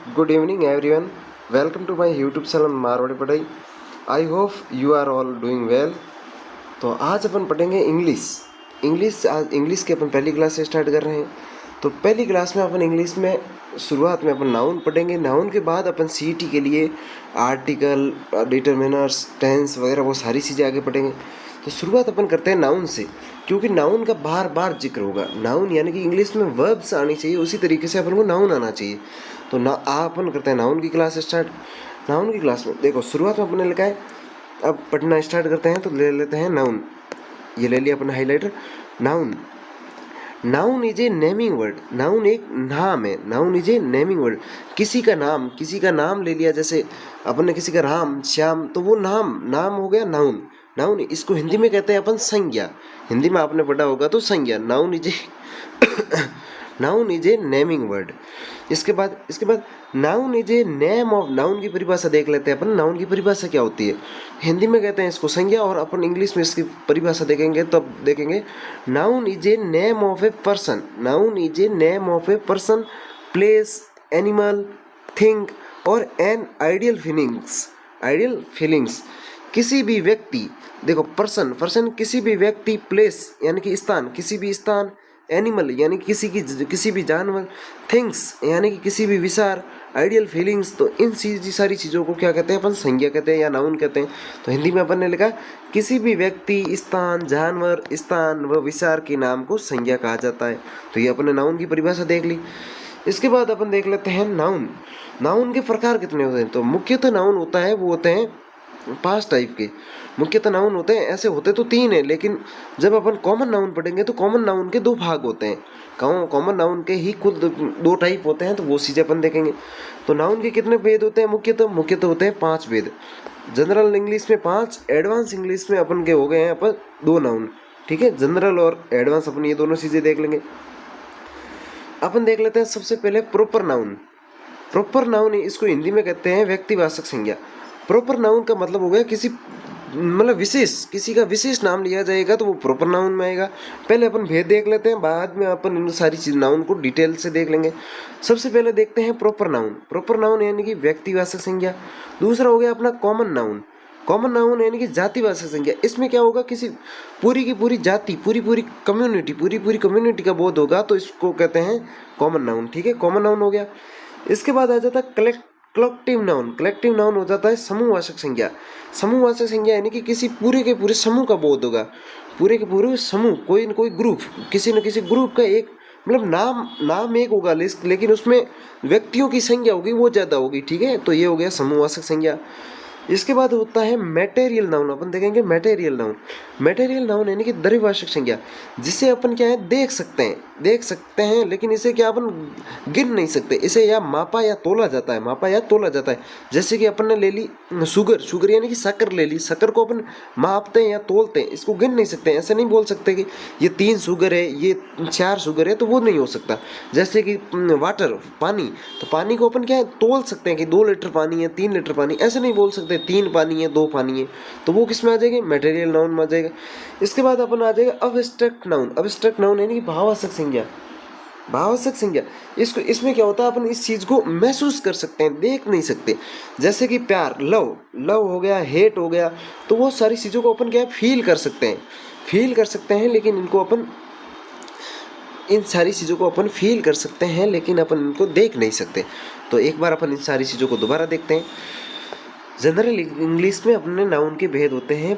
Good evening, everyone. Welcome to my YouTube channel Marwadi Padhai. I hope you are all doing well. तो आज अपन पढ़ेंगे English. आज English की अपन पहली क्लास से स्टार्ट कर रहे हैं. तो पहली क्लास में अपन इंग्लिश में शुरुआत में अपन नाउन पढ़ेंगे. नाउन के बाद अपन सीईटी के लिए आर्टिकल, डिटरमिनर्स, टेंस वगैरह वो सारी चीज़ें आगे पढ़ेंगे. तो शुरुआत अपन करते हैं नाउन से, क्योंकि नाउन का बार बार जिक्र होगा. नाउन यानी कि इंग्लिश में वर्ब्स आनी चाहिए, उसी तरीके से अपन को नाउन आना चाहिए. तो ना अपन करते हैं नाउन की क्लास स्टार्ट. नाउन की क्लास में देखो शुरुआत में अपने लिखा है. अब पढ़ना स्टार्ट करते हैं तो ले लेते हैं नाउन. ये ले लिया अपना highlighter. Noun. Noun is a naming word. Noun एक नाम है. Noun is a naming word. किसी का नाम ले लिया. जैसे अपन ने किसी का राम, श्याम, तो वो नाम हो गया नाउन. नाउन इसको हिंदी में कहते हैं अपन संज्ञा. हिंदी में आपने पढ़ा होगा तो संज्ञा. Noun is a naming word. इसके बाद noun is a name of. Noun की परिभाषा देख लेते हैं अपन. नाउन की परिभाषा क्या होती है? हिंदी में कहते हैं इसको संज्ञा, और अपन इंग्लिश में इसकी परिभाषा देखेंगे तब देखेंगे. Noun is a name of a person. Noun is a name of a person, place, animal, thing और एन आइडियल फीलिंग्स. किसी भी व्यक्ति, देखो पर्सन किसी भी व्यक्ति, प्लेस यानी कि स्थान, किसी भी स्थान, एनिमल यानी किसी भी जानवर, थिंग्स यानी कि किसी भी विचार, आइडियल फीलिंग्स. तो इन सारी चीज़ों को क्या कहते हैं अपन? संज्ञा कहते हैं या नाउन कहते हैं. तो हिंदी में अपन ने लिखा किसी भी व्यक्ति, स्थान, जानवर, स्थान व विचार के नाम को संज्ञा कहा जाता है. तो ये अपन ने नाउन की परिभाषा देख ली. इसके बाद अपन देख लेते हैं नाउन. नाउन के प्रकार कितने होते हैं? तो मुख्यतः नाउन होता है, वो होते हैं 5 टाइप के मुख्यतः नाउन होते हैं. ऐसे होते तो 3 है, लेकिन जब अपन कॉमन नाउन पढ़ेंगे तो कॉमन नाउन के 2 भाग होते हैं. कॉमन नाउन के ही कुल 2 टाइप होते हैं. तो वो चीज़ें अपन देखेंगे. तो नाउन के कितने भेद होते हैं? मुख्यतः होते हैं 5 भेद. जनरल इंग्लिश में 5, एडवांस इंग्लिश में अपन के हो गए हैं अपन 2 नाउन. ठीक है, जनरल और एडवांस अपन ये दोनों चीज़ें देख लेंगे. अपन देख लेते हैं सबसे पहले प्रॉपर नाउन. प्रॉपर नाउन इसको हिंदी में कहते हैं व्यक्तिवाचक संज्ञा. प्रॉपर नाउन का मतलब हो गया किसी का विशेष नाम लिया जाएगा तो वो प्रॉपर नाउन में आएगा. पहले अपन भेद देख लेते हैं, बाद में अपन इन सारी चीज नाउन को डिटेल से देख लेंगे. सबसे पहले देखते हैं प्रॉपर नाउन. प्रॉपर नाउन यानी कि व्यक्तिवाचक संज्ञा. दूसरा हो गया अपना कॉमन नाउन. कॉमन नाउन यानी कि जातिवाचक संज्ञा. इसमें क्या होगा? किसी पूरी की पूरी जाति, पूरी कम्युनिटी का बोध होगा, तो इसको कहते हैं कॉमन नाउन. ठीक है, कॉमन नाउन हो गया. इसके बाद आ जाता है कलेक्टिव नाउन हो जाता है समूहवाचक संज्ञा. समूहवाचक संज्ञा यानी कि किसी पूरे के पूरे समूह का बोध होगा. पूरे के पूरे समूह, कोई न कोई ग्रुप, किसी न किसी ग्रुप का एक नाम एक होगा, लेकिन उसमें व्यक्तियों की संख्या होगी वो ज़्यादा होगी. ठीक है, तो ये हो गया समूहवाचक संज्ञा. इसके बाद होता है मैटेरियल नाउन. अपन देखेंगे मैटेरियल नाउन यानी कि द्रव्यवाचक संज्ञा, जिसे अपन क्या है देख सकते हैं, लेकिन इसे क्या अपन गिन नहीं सकते. इसे या मापा या तोला जाता है. जैसे कि अपन ने ले ली शुगर यानी कि शक्कर ले ली. शक्कर को अपन मापते हैं या तोलते हैं, इसको गिन नहीं सकते. ऐसे नहीं बोल सकते कि ये 3 शुगर है, ये 4 शुगर है, तो वो नहीं हो सकता. जैसे कि वाटर, पानी, तो पानी को अपन क्या है तोल सकते हैं कि 2 लीटर पानी है, 3 लीटर पानी. ऐसे नहीं बोल सकते 3 पानी है, 2 पानी है. तो वो किस में आ जाएगी? मटेरियल नाउन में आ जाएगा. इसके बाद अपन आ जाएगा अब्स्ट्रैक्ट नाउन यानी कि भावात्मक संज्ञा. इसमें क्या होता है? अपन इस चीज को महसूस कर सकते हैं, देख नहीं सकते. जैसे कि प्यार, लव हो गया, हेट हो गया, तो वो सारी चीजों को अपन क्या है फील कर सकते हैं, लेकिन इन सारी चीज़ों को अपन फील कर सकते हैं, लेकिन अपन इनको देख नहीं सकते. तो एक बार अपन इन सारी चीज़ों को दोबारा देखते हैं. जनरल इंग्लिश में अपने नाउन के भेद होते हैं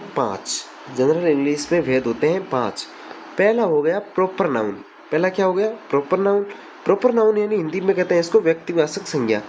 5. पहला हो गया प्रॉपर नाउन. पहला क्या हो गया? प्रॉपर नाउन यानी हिंदी में कहते हैं इसको व्यक्तिवाचक संज्ञा.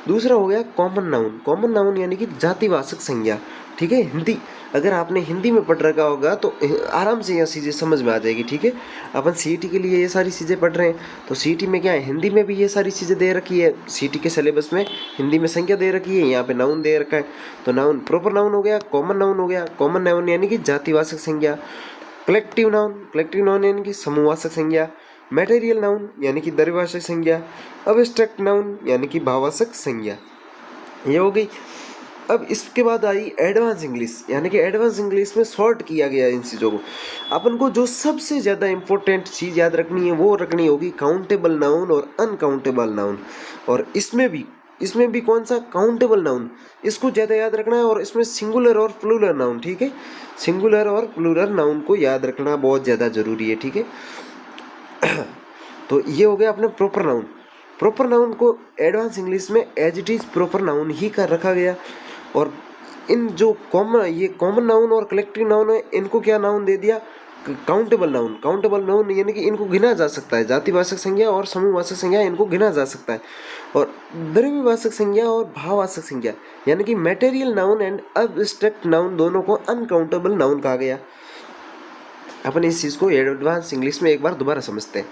दूसरा हो गया कॉमन नाउन यानी कि जातिवाचक संज्ञा. ठीक है, हिंदी अगर आपने हिंदी में पढ़ रखा होगा तो आराम से यह चीज़ें समझ में आ जाएगी. ठीक है, अपन सीईटी के लिए ये सारी चीज़ें पढ़ रहे हैं, तो सीईटी में क्या है हिंदी में भी ये सारी चीज़ें दे रखी है. सीईटी के सिलेबस में हिंदी में संख्या दे रखी है, यहाँ पे नाउन दे रखा है. तो नाउन प्रॉपर नाउन हो गया, कॉमन नाउन हो गया. कॉमन नाउन यानी कि जातिवाचक संज्ञा. कलेक्टिव नाउन यानी कि समूहवाचक संज्ञा. मटेरियल नाउन यानी कि द्रव्यवाचक संज्ञा. अब्स्ट्रैक्ट नाउन यानी कि भावात्मक संज्ञा. ये हो गई. अब इसके बाद आई एडवांस इंग्लिश, यानी कि एडवांस इंग्लिश में शॉर्ट किया गया इन चीज़ों को. अपन को जो सबसे ज़्यादा इंपॉर्टेंट चीज़ याद रखनी है वो रखनी होगी काउंटेबल नाउन और अनकाउंटेबल नाउन. और इसमें भी इसमें भी कौन सा काउंटेबल नाउन, इसको ज़्यादा याद रखना है। और इसमें सिंगुलर और प्लूरल नाउन, ठीक है, सिंगुलर और प्लूरल नाउन को याद रखना बहुत ज़्यादा ज़रूरी है, ठीक है। तो ये हो गया अपने प्रॉपर नाउन। प्रॉपर नाउन को एडवांस इंग्लिश में as it is proper noun ही कर रखा गया। और इन जो कॉमन नाउन और कलेक्टिव नाउन है, इनको क्या नाउन दे दिया, काउंटेबल नाउन। काउंटेबल नाउन यानी कि इनको गिना जा सकता है, जातिवाचक संज्ञा और समूहवाचक संज्ञा इनको गिना जा सकता है। और द्रव्यवाचक संज्ञा और भाववाचक संज्ञा यानी कि material noun and abstract noun दोनों को अनकाउंटेबल नाउन कहा गया। अपन इस चीज़ को एडवांस इंग्लिश में एक बार दोबारा समझते हैं।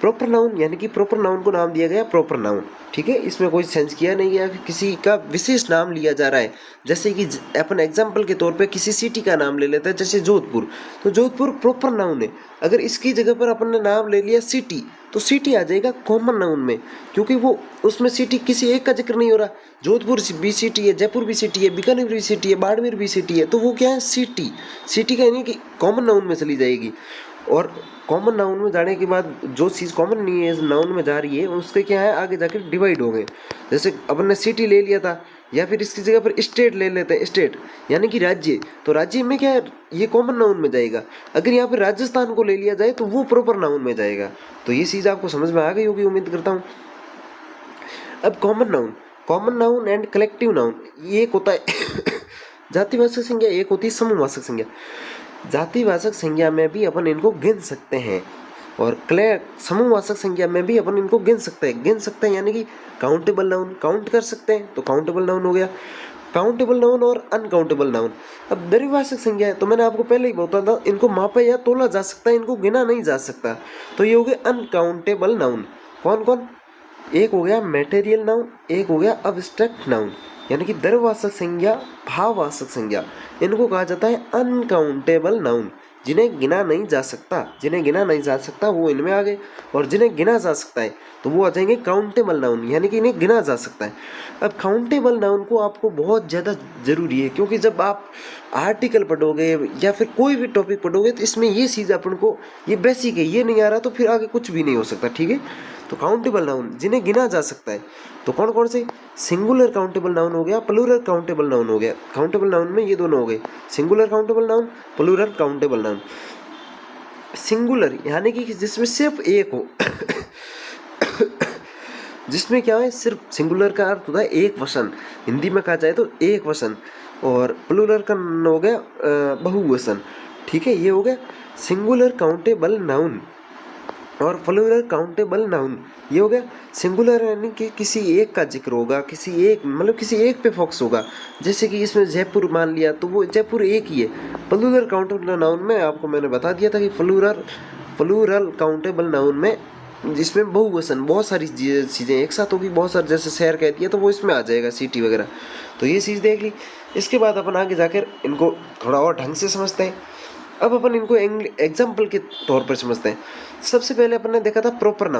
प्रॉपर नाउन यानी कि प्रॉपर नाउन को नाम दिया गया प्रॉपर नाउन, ठीक है, इसमें कोई सेंस किया नहीं गया, किसी का विशेष नाम लिया जा रहा है। जैसे कि अपन एग्जाम्पल के तौर पे किसी सिटी का नाम ले लेते हैं, जैसे जोधपुर, तो जोधपुर प्रॉपर नाउन है। अगर इसकी जगह पर अपन ने नाम ले लिया सिटी, तो सिटी आ जाएगा कॉमन नाउन में, क्योंकि वो उसमें सिटी किसी एक का जिक्र नहीं हो रहा। जोधपुर भी सिटी है, जयपुर भी सिटी है, बीकानेर भी सिटी है, बाड़मेर भी सिटी है, तो वो क्या है, सिटी। सिटी का यानी कि कॉमन नाउन में चली जाएगी। और कॉमन नाउन में जाने के बाद जो चीज़ कॉमन नहीं है नाउन में जा रही है, उसके क्या है, आगे जाकर डिवाइड हो गए। जैसे अपन ने सिटी ले लिया था, या फिर इसकी जगह पर स्टेट ले लेते हैं, स्टेट यानी कि राज्य, तो राज्य में क्या है, ये कॉमन नाउन में जाएगा। अगर यहाँ पर राजस्थान को ले लिया जाए तो वो प्रॉपर नाउन में जाएगा। तो ये चीज़ आपको समझ में आ गई होगी, उम्मीद करता हूँ। अब common noun and collective noun, ये एक होता है जातिवाचक संज्ञा, एक होती है समूहवाचक संज्ञा। जातिवाचक संज्ञा में भी अपन इनको गिन सकते हैं, और समूहवाचक संज्ञा में भी अपन इनको गिन सकते हैं यानी कि काउंटेबल नाउन, काउंट कर सकते हैं तो काउंटेबल नाउन हो गया। काउंटेबल नाउन और अनकाउंटेबल नाउन। अब द्रव्यवाचक संज्ञा है, तो मैंने आपको पहले ही बताया था, इनको मापा या तोला जा सकता है, इनको गिना नहीं जा सकता। तो ये हो गए अनकाउंटेबल नाउन। कौन कौन, एक हो गया मटेरियल नाउन, एक हो गया अब्स्ट्रैक्ट नाउन, यानी कि द्रव्यवाचक संज्ञा, भाववाचक संज्ञा, इनको कहा जाता है अनकाउंटेबल नाउन, जिन्हें गिना नहीं जा सकता वो इनमें आ गए। और जिन्हें गिना जा सकता है तो वो आ जाएंगे काउंटेबल नाउन, यानी कि इन्हें गिना जा सकता है। अब काउंटेबल नाउन को आपको बहुत ज़्यादा ज़रूरी है, क्योंकि जब आप आर्टिकल पढ़ोगे या फिर कोई भी टॉपिक पढ़ोगे तो इसमें ये चीज़ अपन को, ये बेसिक है, ये नहीं आ रहा तो फिर आगे कुछ भी नहीं हो सकता, ठीक है। तो काउंटेबल नाउन जिन्हें गिना जा सकता है, तो कौन कौन से, सिंगुलर काउंटेबल नाउन हो गया, प्लूरल काउंटेबल नाउन हो गया। काउंटेबल नाउन में ये दोनों हो गए, singular countable noun, plural countable noun. Singular यानी कि जिसमें सिर्फ एक हो जिसमें क्या है, सिर्फ सिंगुलर का अर्थ होता है एक वचन, हिंदी में कहा जाए तो एक वचन। और प्लूरल का हो गया बहुवचन, ठीक है। ये हो गया सिंगुलर काउंटेबल नाउन और प्लूरल काउंटेबल नाउन। ये हो गया सिंगुलर यानी कि किसी एक का जिक्र होगा, किसी एक पे फोकस होगा। जैसे कि इसमें जयपुर मान लिया तो वो जयपुर एक ही है। प्लूरल काउंटेबल नाउन में आपको मैंने बता दिया था कि प्लूरल काउंटेबल नाउन में जिसमें बहुवचन, बहुत सारी चीज़ें एक साथ होगी, बहुत सारे, जैसे शहर कह दिया तो वो इसमें आ जाएगा, सिटी वगैरह। तो ये चीज़ देख ली। इसके बाद अपन आगे जाकर इनको थोड़ा और ढंग से समझते हैं। अब अपन इनको एग्जाम्पल के तौर पर समझते हैं। सबसे पहले अपन ने देखा था प्रॉपर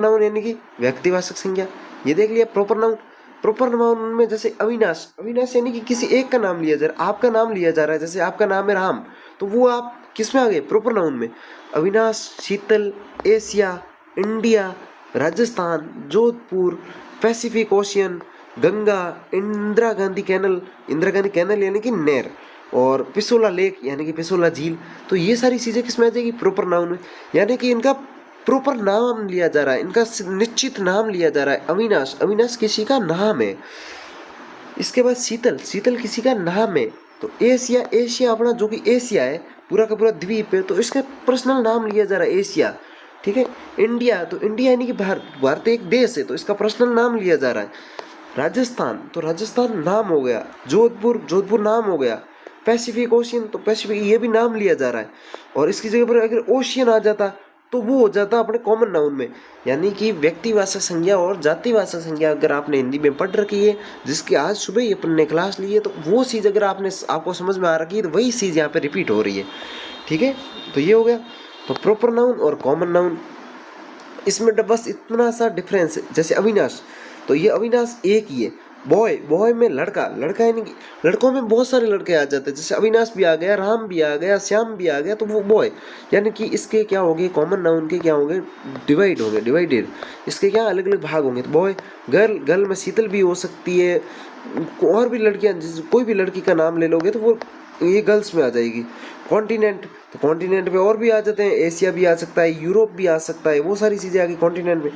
नाउन यानी कि व्यक्तिवाचक संज्ञा, ये देख लिया प्रॉपर नाउन में जैसे अविनाश यानी कि किसी एक का नाम लिया जा रहा है, आपका नाम लिया जा रहा है, जैसे आपका नाम है राम, तो वो आप किस में आ गए, प्रॉपर नाउन में। Avinash, Sheetal, Asia, India, Rajasthan, Jodhpur, Pacific ocean, Ganga, Indira Gandhi canal यानी कि नहर, और पिसोला लेक यानी कि पिसोला झील। तो ये सारी चीज़ें किस में आ जाएगी, प्रॉपर नाउन में, यानी कि इनका प्रॉपर नाम लिया जा रहा है, इनका निश्चित नाम लिया जा रहा है। अविनाश किसी का नाम है। इसके बाद शीतल किसी का नाम है। तो एशिया अपना जो कि एशिया है, पूरा का पूरा द्वीप है, तो इसका पर्सनल नाम लिया जा रहा है एशिया, ठीक है। इंडिया यानी कि भारत एक देश है, तो इसका पर्सनल नाम लिया जा रहा है। राजस्थान नाम हो गया। जोधपुर नाम हो गया। पैसिफिक ओशियन, तो पैसिफिक ये भी नाम लिया जा रहा है। और इसकी जगह पर अगर ओशियन आ जाता तो वो हो जाता अपने कॉमन नाउन में। यानी कि व्यक्तिवाचक संज्ञा और जातिवाचक संज्ञा अगर आपने हिंदी में पढ़ रखी है, जिसकी आज सुबह ही अपन ने क्लास ली है, तो वो चीज़ अगर आपको समझ में आ रखी है, तो वही चीज़ यहाँ पे रिपीट हो रही है, ठीक है। तो ये हो गया तो प्रॉपर नाउन और कॉमन नाउन। इसमें बस इतना सा डिफरेंस है। जैसे अविनाश, तो ये अविनाश एक ही है, बॉय, बॉय में लड़का, लड़का यानी कि लड़कों में बहुत सारे लड़के आ जाते हैं, जैसे अविनाश भी आ गया, राम भी आ गया, श्याम भी आ गया, तो वो बॉय। यानी कि इसके क्या होंगे, कॉमन नाउन के क्या होंगे, डिवाइड होंगे, डिवाइडेड। इसके क्या अलग अलग भाग होंगे। तो बॉय, गर्ल, गर्ल में शीतल भी हो सकती है, और भी लड़कियां, कोई भी लड़की का नाम ले लोगे तो वो ये गर्ल्स में आ जाएगी। कॉन्टिनेंट, तो कॉन्टिनेंट पे और भी आ जाते हैं, एशिया भी आ सकता है, यूरोप भी आ सकता है, वो सारी चीज़ें आ गई कॉन्टिनेंट में।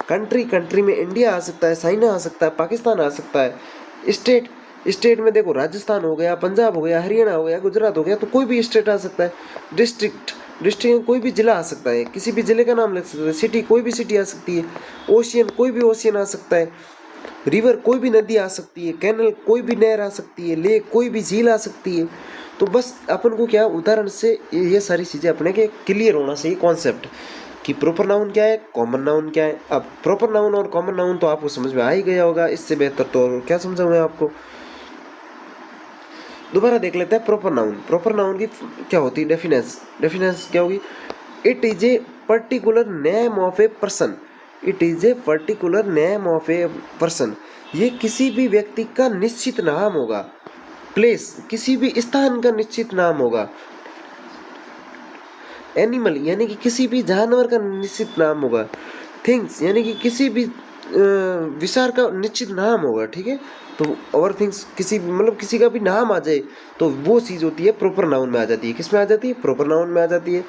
कंट्री, कंट्री में इंडिया आ सकता है, चाइना आ सकता है, पाकिस्तान आ सकता है। स्टेट, स्टेट में देखो राजस्थान हो गया, पंजाब हो गया, हरियाणा हो गया, गुजरात हो गया, तो कोई भी स्टेट आ सकता है। डिस्ट्रिक्ट, डिस्ट्रिक्ट में कोई भी जिला आ सकता है, किसी भी जिले का नाम लग सकता है। सिटी, कोई भी सिटी आ सकती है। ओशियन, कोई भी ओशियन आ सकता है। रिवर, कोई भी नदी आ सकती है। कैनल, कोई भी नहर आ सकती है। लेक, कोई भी झील आ सकती है। तो बस अपन को क्या उदाहरण से ये सारी चीज़ें अपने के क्लियर होना चाहिए कॉन्सेप्ट कि प्रॉपर नाउन क्या है, कॉमन नाउन क्या है। अब प्रॉपर नाउन और कॉमन नाउन तो आपको समझ में आ ही गया होगा, इससे बेहतर तो और क्या समझाऊं मैं आपको। दोबारा देख लेते हैं प्रॉपर नाउन। प्रॉपर नाउन की क्या होती है डेफिनेंस, डेफिनेंस क्या होगी, it is A particular name of a person. It is A particular name of a person, ये किसी भी व्यक्ति का निश्चित नाम होगा। प्लेस, किसी भी स्थान का निश्चित नाम होगा। एनिमल, यानी कि किसी भी जानवर का निश्चित नाम होगा। थिंग्स, यानी कि किसी भी विचार का निश्चित नाम होगा, ठीक है। तो और थिंग्स, किसी मतलब किसी का भी नाम आ जाए तो वो चीज़ होती है प्रॉपर नाउन में आ जाती है। किस में आ जाती है, प्रॉपर नाउन में आ जाती है।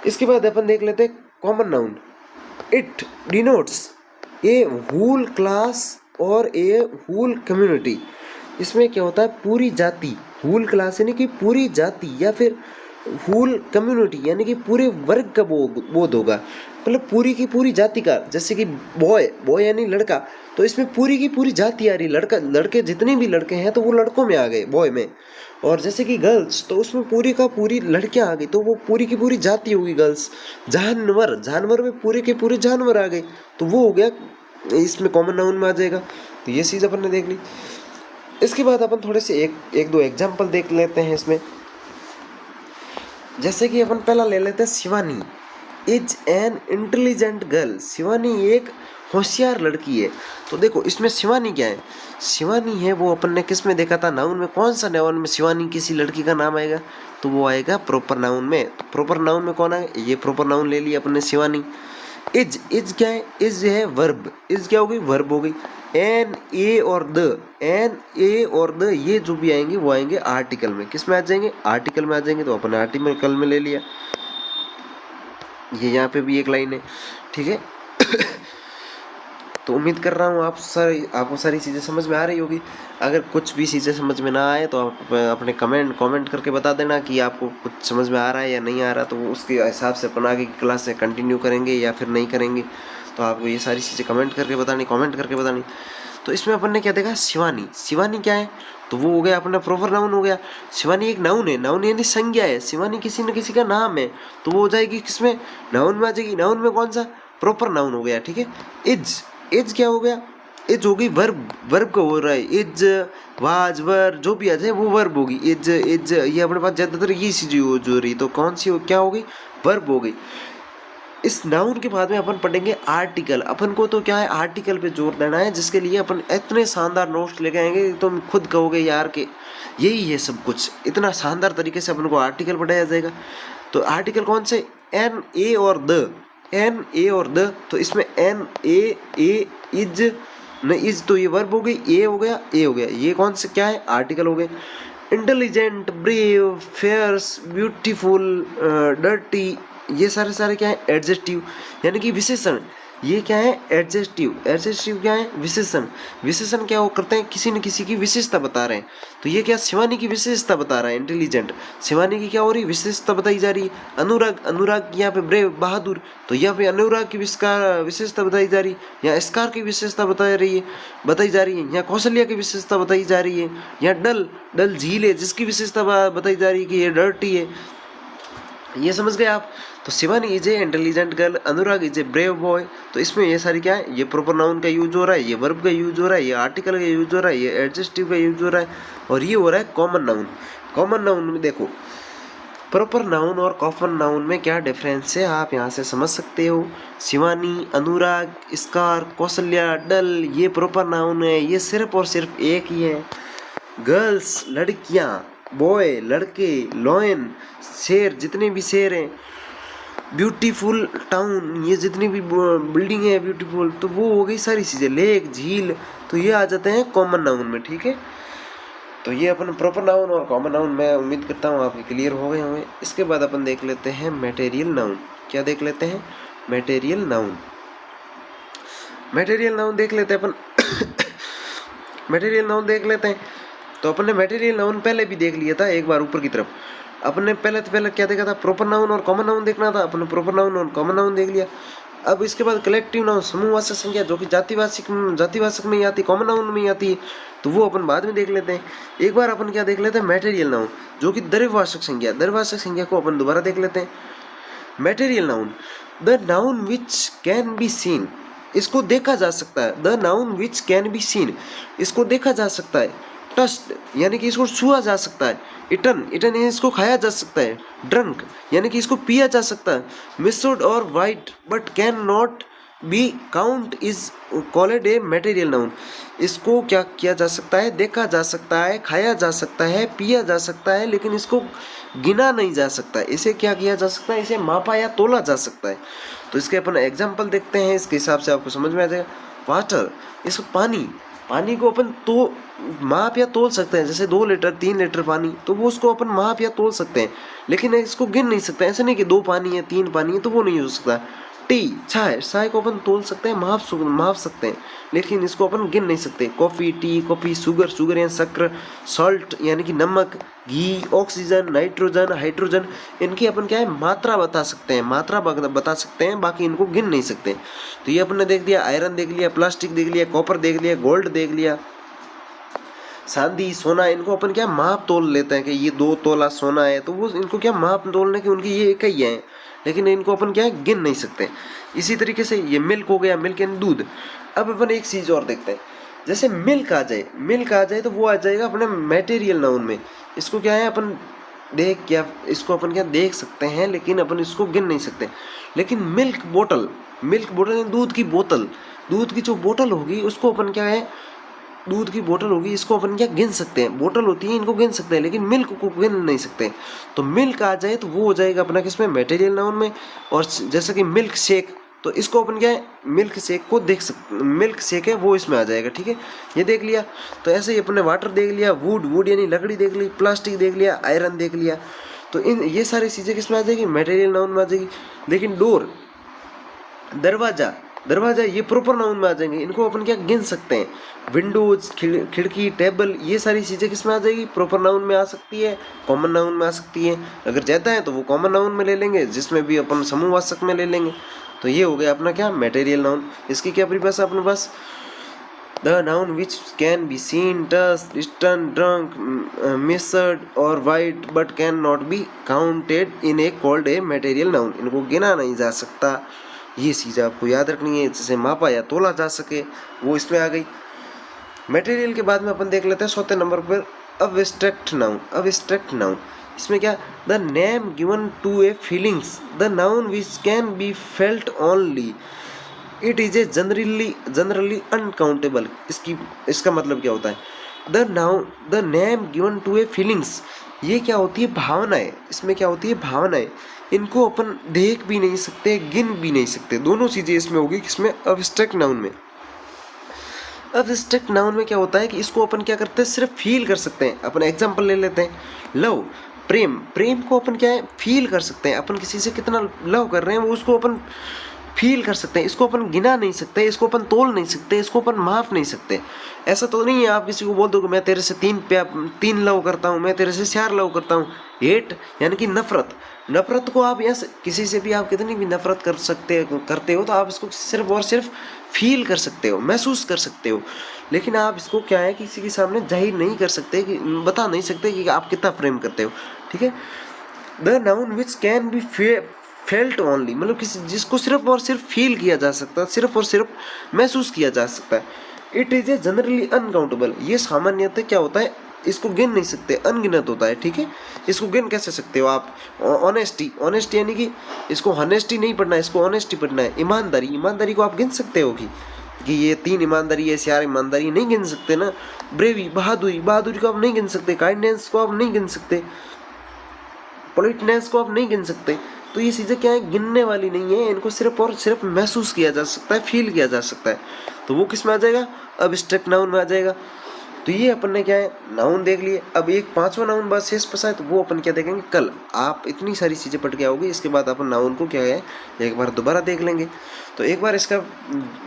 इसके बाद अपन देख लेते हैं common noun. It denotes a whole class और ए होल कम्युनिटी। इसमें क्या होता है, पूरी जाति, होल क्लास यानी कि पूरी जाति, या फिर होल कम्युनिटी यानी कि पूरे वर्ग का बोध होगा, मतलब पूरी की पूरी जाति का। जैसे कि बॉय, बॉय यानी लड़का, तो इसमें पूरी की पूरी जाति आ रही, लड़का, लड़के जितने भी लड़के हैं तो वो लड़कों में आ गए, बॉय में। और जैसे कि गर्ल्स, तो उसमें पूरी का पूरी लड़कियां आ गई, तो वो पूरी की पूरी जाति होगी गर्ल्स। जानवर, जानवर में पूरे के पूरे जानवर आ गए, तो वो हो गया, इसमें कॉमन नाउन में आ जाएगा। तो ये चीज़ अपन ने देख ली। इसके बाद अपन थोड़े से एक दो एग्जाम्पल देख लेते हैं इसमें। जैसे कि अपन पहला ले लेते हैं Shivani. Is an intelligent girl. Shivani एक होशियार लड़की है। तो देखो इसमें शिवानी क्या है, शिवानी है वो अपन ने किस में देखा था, नाउन में। कौन सा नाउन में शिवानी किसी लड़की का नाम आएगा, तो वो आएगा प्रॉपर नाउन में। तो प्रॉपर नाउन में कौन है, ये प्रॉपर नाउन ले लिया अपन ने, शिवानी। इज, इज क्या है, इज है वर्ब। इज क्या हो गई, वर्ब हो गई। एन, ए और द, एन, ए और द, ये जो भी आएंगे वो आएंगे आर्टिकल में। किस में आ जाएंगे, आर्टिकल में आ जाएंगे। तो अपन आर्टिकल में ले लिया। ये यहाँ पे भी एक लाइन है, ठीक है। तो उम्मीद कर रहा हूँ आपको सारी चीज़ें समझ में आ रही होगी। अगर कुछ भी चीज़ें समझ में ना आए तो आप अपने कमेंट करके बता देना कि आपको कुछ समझ में आ रहा है या नहीं आ रहा। तो उसके हिसाब से अपन आगे की क्लास से कंटिन्यू करेंगे या फिर नहीं करेंगे। तो आपको ये सारी चीज़ें कमेंट करके बतानी। तो इसमें अपन ने क्या देखा, शिवानी। शिवानी क्या है, तो वो हो गया अपना प्रॉपर नाउन हो गया। शिवानी एक नाउन है, नाउन यानी संज्ञा है। शिवानी किसी न किसी का नाम है, तो वो हो जाएगी किसमें, नाउन में आ जाएगी। नाउन में कौन सा, प्रॉपर नाउन हो गया, ठीक है। इज, इज क्या हो गया, इज हो गई वर्ब, वर्ब का हो रहा है। इज, वाज, वर जो भी आ जाए वो वर्ब होगी। इज, इज ये अपने पास ज़्यादातर ये चीज़ यूज हो रही, तो कौन सी क्या हो गई, वर्ब हो गई। इस नाउन के बाद में अपन पढ़ेंगे आर्टिकल। अपन को तो क्या है, आर्टिकल पे जोर देना है, जिसके लिए अपन इतने शानदार नोट्स लेके आएंगे तो तुम खुद कहोगे यार कि यही है सब कुछ। इतना शानदार तरीके से अपन को आर्टिकल पढ़ाया जाएगा। तो आर्टिकल कौन से, एन, ए और द, एन, ए और द। तो इसमें एन, ए, इज, न इज तो ये वर्ब हो गई, ए हो गया, ए हो गया, ये कौन से क्या है, आर्टिकल हो गए। Intelligent, brave, fairs, beautiful, dirty, ये सारे क्या है, एडजेक्टिव यानी कि विशेषण। ये क्या है, एडजेक्टिव। एडजेक्टिव क्या है, विशेषण। विशेषण क्या वो करते हैं, किसी न किसी की विशेषता बता रहे हैं। तो ये क्या, शिवानी की विशेषता बता रहा है, इंटेलिजेंट। शिवानी की क्या हो रही है, विशेषता बताई जा रही है। अनुराग, अनुराग यहाँ पे ब्रेव, बहादुर, तो यहाँ पे अनुराग की विशेषता बताई जा रही है। यहाँ स्कार की विशेषता बताई जा रही है। यहाँ कौशल्या की विशेषता बताई जा रही है। यहाँ डल, डल झील है जिसकी विशेषता बताई जा रही है कि ये डर्टी है। ये समझ गए आप। तो Shivani is a intelligent girl, Anurag is a brave boy. तो इसमें ये सारी क्या है, ये प्रॉपर नाउन का यूज हो रहा है, ये वर्ब का यूज हो रहा है, ये आर्टिकल का यूज हो रहा है, ये एडजेक्टिव का यूज हो रहा है, और ये हो रहा है कॉमन नाउन। कॉमन नाउन में देखो प्रॉपर नाउन और कॉमन नाउन में क्या डिफरेंस है आप यहाँ से समझ सकते हो। शिवानी, अनुराग, स्कार, कौशल्या, डल, ये प्रॉपर नाउन है, ये सिर्फ और सिर्फ एक ही है। गर्ल्स लड़कियाँ, बॉय लड़के, लॉयन शेर, जितने भी शेर हैं, ब्यूटीफुल टाउन, ये जितनी भी बिल्डिंग है ब्यूटीफुल, तो वो हो गई सारी चीज़ें, लेक, झील, तो ये आ जाते हैं कॉमन नाउन में। ठीक है, तो ये अपन प्रॉपर नाउन और कॉमन नाउन, मैं उम्मीद करता हूँ आपके क्लियर हो गए होंगे। इसके बाद अपन देख लेते हैं मटेरियल नाउन। क्या देख लेते हैं? Material noun. मटेरियल नाउन देख लेते हैं अपन मटेरियल नाउन देख लेते हैं। तो अपन ने मटेरियल नाउन पहले भी देख लिया था एक बार ऊपर की तरफ। अपन ने पहले क्या देखा था? प्रॉपर नाउन और कॉमन नाउन देखना था। अपन ने प्रॉपर नाउन और कॉमन नाउन देख लिया। अब इसके बाद कलेक्टिव नाउन, समूहवाचक संज्ञा, जो कि जातिवाचक में ही आती, कॉमन नाउन में ही आती है, तो वो अपन बाद में देख लेते हैं। एक बार अपन क्या देख लेते हैं? मटेरियल नाउन, जो कि द्रव्यवाचक संज्ञा, द्रव्यवाचक संज्ञा को अपन दोबारा देख लेते हैं। Material noun, the noun which can be scene, इसको देखा जा सकता है। The noun which can be scene, इसको देखा जा सकता है। टस्ट, यानी कि इसको छुआ जा सकता है। इटन, इटन इसको खाया जा सकता है। ड्रंक, यानी कि इसको पिया जा सकता है। मिसड और weighed but can not B count is called a material noun, इसको क्या किया जा सकता है? देखा जा सकता है, खाया जा सकता है, पिया जा सकता है, लेकिन इसको गिना नहीं जा सकता। इसे क्या किया जा सकता है? इसे मापा या तोला जा सकता है। तो इसके अपन एग्जाम्पल देखते हैं, इसके हिसाब से आपको समझ में आ जाएगा। वाटर, इसको पानी, पानी को अपन तो माप या तोल सकते हैं। जैसे 2 लीटर 3 लीटर पानी, तो वो उसको अपन माप या तोल सकते हैं, लेकिन इसको गिन नहीं सकते। ऐसे नहीं कि 2 पानी है 3 पानी है, तो वो नहीं हो सकता। टी, चाय, चाय को अपन तोल सकते हैं, माप सकते हैं, लेकिन इसको अपन गिन नहीं सकते। Coffee, T, coffee, sugar, sugar यानी शक्कर, सॉल्ट यानी कि नमक, घी, ऑक्सीजन, नाइट्रोजन, हाइड्रोजन, इनकी अपन क्या है? मात्रा बता सकते हैं, मात्रा बता सकते हैं, बाकी इनको गिन नहीं सकते। तो ये अपन ने देख लिया, आयरन देख लिया, प्लास्टिक देख लिया, कॉपर देख लिया, गोल्ड देख लिया, चांदी, सोना, इनको अपन क्या माप तोल लेते हैं कि ये 2 तोला सोना है, तो वो इनको क्या माप तोलने की उनकी ये इकाई है, लेकिन इनको अपन क्या है? गिन नहीं सकते। इसी तरीके से ये मिल्क हो गया, मिल्क यानी दूध। अब अपन एक चीज और देखते हैं, जैसे मिल्क आ जाए तो वो आ जाएगा अपने मटेरियल नाउन में। इसको क्या है? अपन इसको अपन क्या देख सकते हैं, लेकिन अपन इसको गिन नहीं सकते। लेकिन मिल्क बोतल यानी दूध की बोतल, दूध की जो बोतल होगी उसको अपन क्या है? दूध की बोतल होगी, इसको अपन क्या गिन सकते हैं। बोतल होती है, इनको गिन सकते हैं, लेकिन मिल्क को गिन नहीं सकते। तो मिल्क आ जाए तो वो हो जाएगा अपना किसमें? मटेरियल नाउन में। और जैसे कि मिल्क शेक, तो इसको अपन क्या है? मिल्क शेक को देख सकते, मिल्क शेक है वो इसमें आ जाएगा। ठीक है, ये देख लिया। तो ऐसे ही अपने वाटर देख लिया, वुड यानी लकड़ी देख ली, प्लास्टिक देख लिया, आयरन देख लिया। तो इन ये सारी चीज़ें किसमें आ जाएगी? मटेरियल नाउन में आ जाएगी। लेकिन डोर, दरवाजा ये प्रॉपर नाउन में आ जाएंगे, इनको अपन क्या गिन सकते हैं। विंडोज, खिड़की, टेबल, ये सारी चीज़ें किस में आ जाएगी? प्रॉपर नाउन में आ सकती है, कॉमन नाउन में आ सकती है। अगर ज़्यादा है तो वो कॉमन नाउन में ले लेंगे, जिसमें भी अपन समूहवाचक में ले लेंगे। तो ये हो गया अपना क्या? Material noun. इसकी क्या परिभाषा अपने पास? The noun which can be seen, touch, इस्टन, ड्रंक, मेजर्ड और weighed but can not be counted in a called a material noun, इनको गिना नहीं जा सकता। ये चीज़ आपको याद रखनी है, जिसे मापा या तोला जा सके, वो इसमें आ गई। मटेरियल के बाद में अपन देख लेते हैं 4थे नंबर पर अब्स्ट्रैक्ट नाउन। इसमें क्या? The name given to a feelings, the noun which can be felt only, it is a generally uncountable. इसका मतलब क्या होता है? The name given to a feelings, ये क्या होती है? भावनाएं। इसमें क्या होती है? भावनाएं। इनको अपन देख भी नहीं सकते, गिन भी नहीं सकते। दोनों चीजें इसमें होगी, किसमें? अब्स्ट्रैक्ट नाउन में। अब्स्ट्रैक्ट नाउन में क्या होता है कि इसको अपन क्या करते हैं? सिर्फ फील कर सकते हैं। अपन एग्जांपल ले लेते हैं, लव, प्रेम को अपन क्या है? फील कर सकते हैं। अपन किसी से कितना लव कर रहे हैं वो उसको अपन फील कर सकते हैं। इसको अपन गिना नहीं सकते, इसको अपन तोल नहीं सकते, इसको अपन माप नहीं सकते। ऐसा तो नहीं है आप किसी को बोल दो कि मैं तेरे से 3 लव करता हूँ, मैं तेरे से 4 लव करता हूँ। हेट यानी कि नफरत को आप यहाँ किसी से भी आप कितनी भी नफरत करते हो, तो आप इसको सिर्फ और सिर्फ फील कर सकते हो, महसूस कर सकते हो। लेकिन आप इसको क्या है, किसी के सामने जाहिर नहीं कर सकते, कि बता नहीं सकते कि आप कितना प्रेम करते हो। ठीक है, the noun which can be felt only, मतलब किसी जिसको सिर्फ और सिर्फ फील किया जा सकता है, सिर्फ और सिर्फ महसूस किया जा सकता है। It is a generally uncountable, ये सामान्यतः क्या होता है? इसको गिन नहीं सकते, अनगिनत होता है, ठीक है। इसको गिन कैसे सकते हो आप? ऑनेस्टी, ऑनेस्टी यानी कि इसको हॉनेस्टी नहीं पढ़ना है, इसको ऑनेस्टी पढ़ना है। ईमानदारी, ईमानदारी को आप गिन सकते हो कि ये 3 ईमानदारी है, 4 ईमानदारी नहीं गिन सकते ना। ब्रेवी, बहादुरी, बहादुरी को आप नहीं गिन सकते। काइंडनेस को आप नहीं गिन सकते। पोलिटनेस को आप नहीं गिन सकते। तो ये चीज़ें क्या है, गिनने वाली नहीं है, इनको सिर्फ और सिर्फ महसूस किया जा सकता है, फील किया जा सकता है। तो वो किस में आ जाएगा? अब्स्ट्रैक्ट नाउन में आ जाएगा। तो ये अपन ने क्या है, नाउन देख लिए। अब एक 5वां नाउन बस शेष बचा है, तो वो अपन क्या देखेंगे कल। आप इतनी सारी चीज़ें पढ़ के आओगे, इसके बाद अपन नाउन को क्या है एक बार दोबारा देख लेंगे। तो एक बार इसका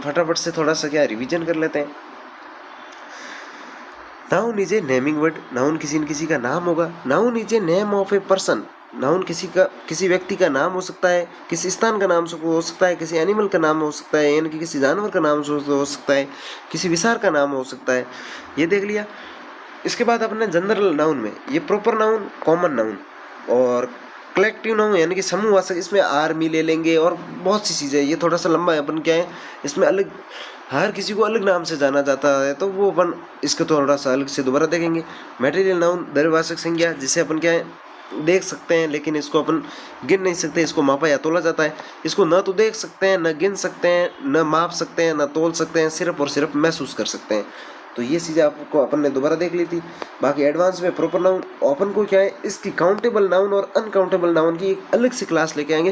फटाफट से थोड़ा सा क्या रिवीजन कर लेते हैं। Noun is a naming word, noun किसी न किसी का नाम होगा। Noun is a name of a person, noun किसी व्यक्ति का नाम हो सकता है, किसी स्थान का नाम हो सकता है, किसी एनिमल का नाम हो सकता है, यानी कि किसी जानवर का नाम हो सकता है, किसी विचार का नाम हो सकता है। ये देख लिया। इसके बाद अपने जनरल नाउन में ये प्रोपर नाउन, कॉमन नाउन और कलेक्टिव नाउन यानी कि समूहवाचक, इसमें आर्मी ले लेंगे और बहुत सी चीज़ें। ये थोड़ा सा लंबा है, अपन क्या है इसमें अलग हर किसी को अलग नाम से जाना जाता है, तो वो अपन इसको थोड़ा सा अलग से दोबारा देखेंगे। मटेरियल नाउन, द्रव्यवाचक संज्ञा, जिसे अपन क्या है देख सकते हैं, लेकिन इसको अपन गिन नहीं सकते, इसको मापा या तोला जाता है। इसको न तो देख सकते हैं, न गिन सकते हैं, न माप सकते हैं, न तोल सकते हैं, सिर्फ और सिर्फ महसूस कर सकते हैं। तो ये चीज़ें आपको अपन ने दोबारा देख ली थी। बाकी एडवांस में प्रोपर नाउन अपन को क्या है इसकी काउंटेबल नाउन और अनकाउंटेबल नाउन की एक अलग से क्लास लेके आएंगे,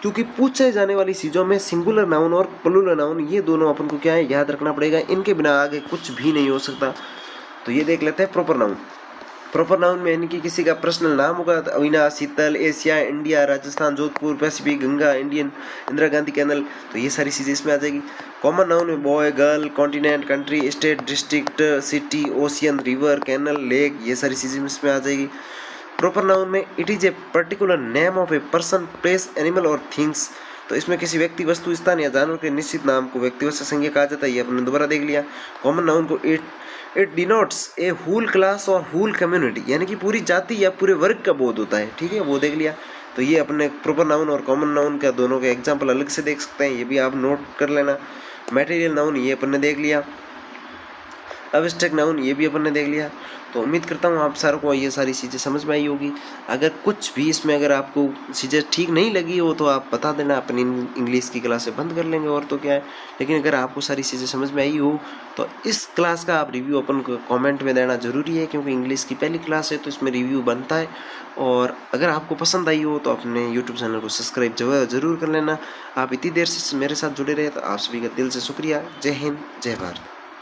क्योंकि पूछे जाने वाली चीज़ों में सिंगुलर नाउन और प्लूरल नाउन ये दोनों अपन को क्या है याद रखना पड़ेगा, इनके बिना आगे कुछ भी नहीं हो सकता। तो ये देख लेते हैं प्रोपर नाउन। प्रॉपर नाउन में यानी कि किसी का पर्सनल नाम होगा, Avinash, Sheetal, Asia, India, Rajasthan, Jodhpur, Pacific, Ganga, Indian, Indira Gandhi canal, तो ये सारी चीज़ें इसमें आ जाएगी। कॉमन नाउन में boy, girl, continent, country, state, district, city, ocean, river, canal, lake, ये सारी चीज़ें इसमें आ जाएगी। प्रॉपर नाउन में it is a particular name of a person, place, animal और थिंग्स, तो इसमें किसी व्यक्ति, वस्तु, स्थान या जानवर के निश्चित नाम को व्यक्तिवाचक संज्ञा कहा जाता है। ये अपने दोबारा देख लिया। कॉमन नाउन को it denotes a whole class और होल कम्युनिटी, यानी कि पूरी जाति या पूरे वर्ग का बोध होता है, ठीक है, वो देख लिया। तो ये अपने प्रॉपर नाउन और कॉमन नाउन का दोनों के एग्जाम्पल अलग से देख सकते हैं, ये भी आप नोट कर लेना। मटेरियल नाउन ये अपन ने देख लिया। अब्स्ट्रैक्ट नाउन ये भी अपन ने देख लिया। तो उम्मीद करता हूँ आप सारों को ये सारी चीज़ें समझ में आई होगी। अगर कुछ भी इसमें अगर आपको चीज़ें ठीक नहीं लगी हो तो आप बता देना, अपनी इंग्लिश की क्लासें बंद कर लेंगे, और तो क्या है। लेकिन अगर आपको सारी चीज़ें समझ में आई हो तो इस क्लास का आप रिव्यू अपन को कमेंट में देना ज़रूरी है, क्योंकि इंग्लिश की पहली क्लास है तो इसमें रिव्यू बनता है। और अगर आपको पसंद आई हो तो अपने यूट्यूब चैनल को सब्सक्राइब ज़रूर कर लेना। आप इतनी देर से मेरे साथ जुड़े रहे तो आप सभी का दिल से शुक्रिया। जय हिंद, जय भारत।